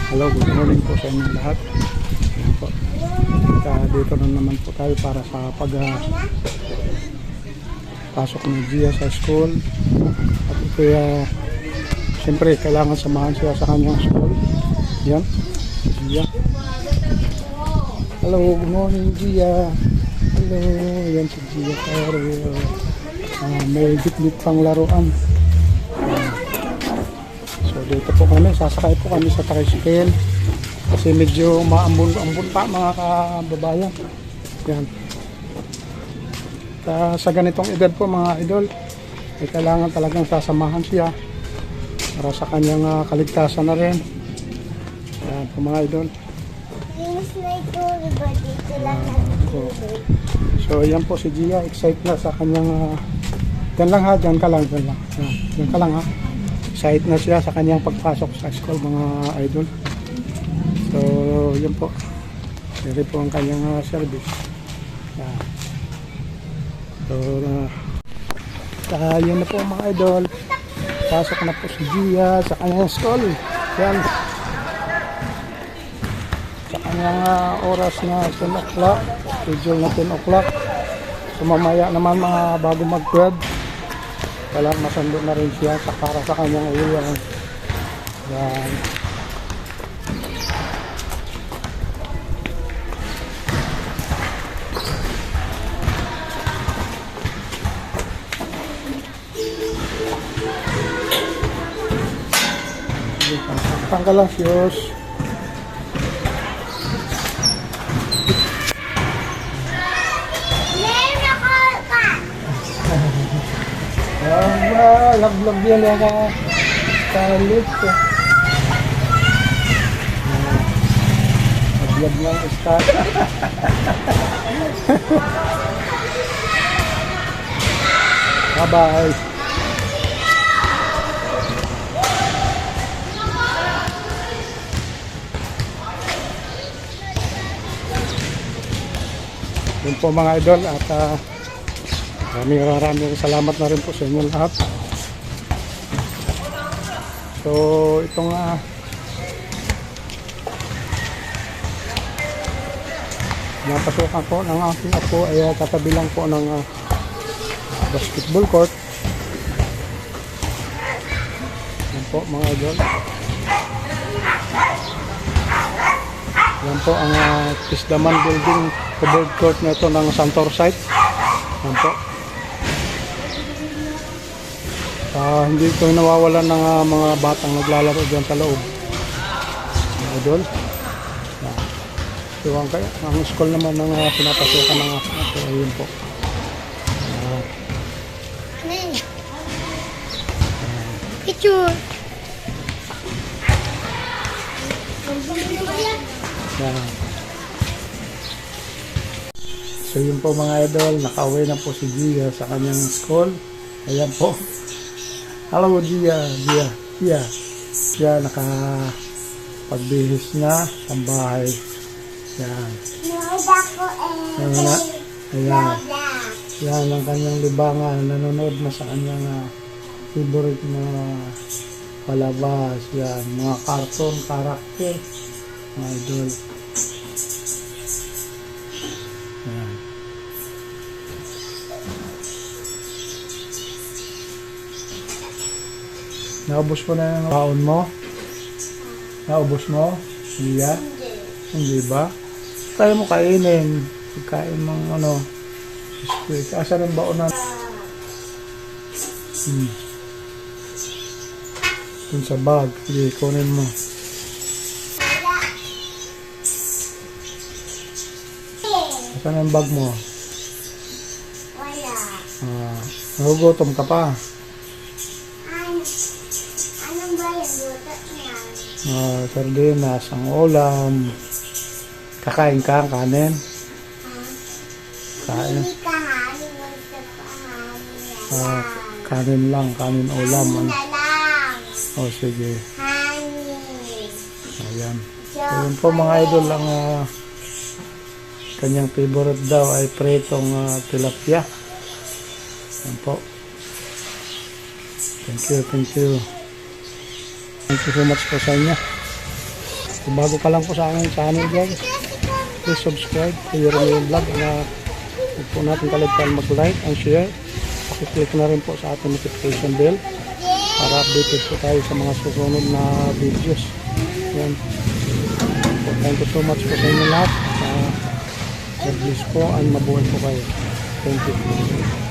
Hello, good morning po sa inyong lahat. Ayan po. Dito na naman po tayo para sa pasok ng Gia sa school. At ito siyempre kailangan samahan siya sa kanyang school. Yan, Gia. Hello, good morning Gia. Hello, yan si Gia. May bit-bit pang laruan. So dito po kami, sasakay po kami sa tricycle kasi medyo maambon-ambon pa mga kababayan. Yan. Sa ganitong edad po mga idol, ay kailangan talagang sasamahan siya para sa kanyang kaligtasan na rin. Yan po mga idol. So yan po si Gia, excited na sa kanyang dyan lang ha, dyan ka lang. Dyan ka lang ha. Excited na siya sa kanyang pagpasok sa school mga idol. So yun po, siri po ang kanyang service. Yan. So yun na po mga idol, pasok na po si Gia sa kanyang school. Yan, sa kanyang oras na 10 o'clock, schedule na 10 o'clock. So mamaya naman mga bago mag-12, kailangan masando na rin siya para sa kanyang uwian. Yan. Tanggalan fuse. Lag-lag yan yung kalit. Lag-lag ng start. Bye-bye. Yun po mga idol at maraming salamat na rin po sa inyo lahat. So itong napasukan po ng aking apo ay katabi lang po ng basketball court. Yan po mga idol. Yan po ang Tisdaman building covered court na ito ng Santor site. Yan po. Hindi ito nawawalan ng mga batang naglalaro dyan sa loob. Mga idol. So ang school naman ng pinapasukan ng apo. Ayun po. Picture. Yan. So yun po mga idol, nakauwi na po si Gia sa kanyang school. Ayan po. Hello Gia. Siya nakapagbihis na sa bahay. Yan. Ayan. Yan ang kanyang libangan. Nanonood na sa kanyang favorite na palabas. Yan. Mga cartoon, karakter. Mga idol. Yan. Naubos mo na yung baon mo? Naubos mo? Iya? Hindi ba? Kaya mo kainin. Pagkain mong biskuit. Asa rin baon na? Dun sa bag. Sige, kunin mo. Asa na yung bag mo? Wala. Nagugutom ka pa. Anong ba yung luto niya? Sardinas, ang ulam. Kakain ka ang kanin? Kain. Hindi ka hanin. Kanin lang, kanin ulam. Hanin na lang. Sige. Hanin. Ayan. Ayun po mga idol, ang kanyang favorite daw ay pritong tilapia. Ayan po. Thank you. Thank you so much po sa inyo. Kung bago ka lang po sa aking channel guys, please subscribe to your new vlog. Huwag po natin kaligtaan mag-like and share. Pakiclick na rin po sa ating notification bell para updated po tayo sa mga susunod na videos. Yan. So, thank you so much po sa inyo lahat. God bless po and mabuhay po kayo. Thank you.